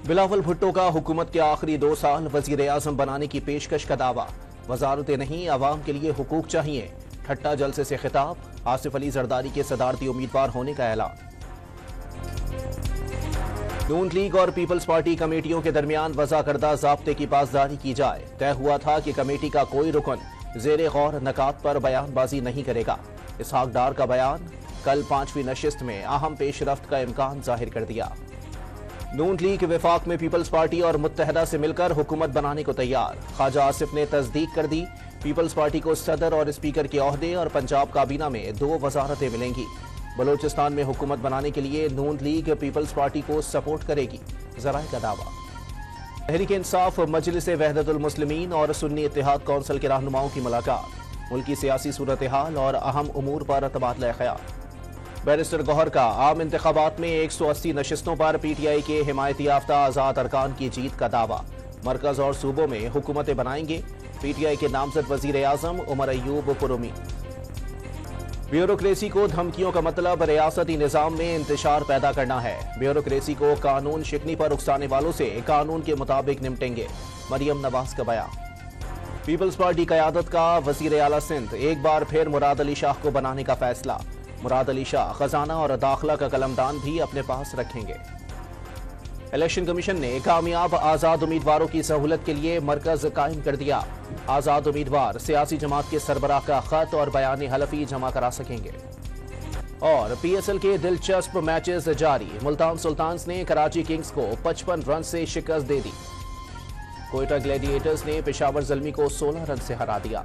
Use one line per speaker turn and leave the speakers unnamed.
बिलावल भुट्टो का हुकूमत के आखिरी 2 साल वजीर-ए-आज़म बनाने की पेशकश का दावा। वजारतें नहीं, अवाम के लिए हुकूक चाहिए। ठट्टा जलसे से खिताब, आसिफ अली जरदारी के सदारती उम्मीदवार होने का ऐलान। नून लीग और पीपल्स पार्टी कमेटियों के दरमियान वज़ा करदा ज़ाब्ते की पासदारी की जाए। तय हुआ था कि कमेटी का कोई रुकन ज़ेरे गौर नकात पर बयानबाजी नहीं करेगा। इसहाक डार का बयान कल 5वीं नशिस्त में अहम पेशरफ्त का इम्कान जाहिर कर दिया। नून लीग विफाक में पीपल्स पार्टी और मुत्तहदा से मिलकर हुकूमत बनाने को तैयार। ख्वाजा आसिफ ने तस्दीक कर दी। पीपल्स पार्टी को सदर और स्पीकर के ओहदे और पंजाब काबीना में 2 वजारतें मिलेंगी। बलोचिस्तान में हुकूमत बनाने के लिए नून लीग पीपल्स पार्टी को सपोर्ट करेगी, ज़राए का दावा। तहरीक इंसाफ, मजलिस वहदतुल मुस्लिमीन और सुन्नी इत्तेहाद कौंसिल के रहनुमाओं की मुलाकात। मुल्की सियासी सूरत हाल और अहम उमूर पर तबादला ख्याल। बैरिस्टर गौहर का आम इंतखाबात में 180 नशिस्तों पर PTI के हिमायती याफ्ता आज़ाद अरकान की जीत का दावा। मरकज और सूबों में हुकूमतें बनाएंगे। PTI के नामजद वजीर-ए-आज़म उमर अयूब पुरुमी। ब्यूरोक्रेसी को धमकियों का मतलब रियासती निज़ाम में इंतशार पैदा करना है। ब्यूरोक्रेसी को कानून शिकनी पर उकसाने वालों से कानून के मुताबिक निपटेंगे, मरियम नवाज का बयान। पीपल्स पार्टी क़यादत का वज़ीर आला सिंध एक बार फिर मुराद अली शाह को बनाने का फैसला। मुराद अली शाह खजाना और दाखिला का कलमदान भी अपने पास रखेंगे। इलेक्शन कमीशन ने कामयाब आज़ाद उम्मीदवारों की सहूलत के लिए मरकज कायम कर दिया। आज़ाद उम्मीदवार सियासी जमात के सरबराह का खत और बयान हलफी जमा करा सकेंगे। और PSL के दिलचस्प मैचेस जारी। मुल्तान सुल्तान्स ने कराची किंग्स को 55 रन से शिकस्त दे दी। कोयटा ग्लैडिएटर्स ने पेशावर ज़ल्मी को 16 रन से हरा दिया।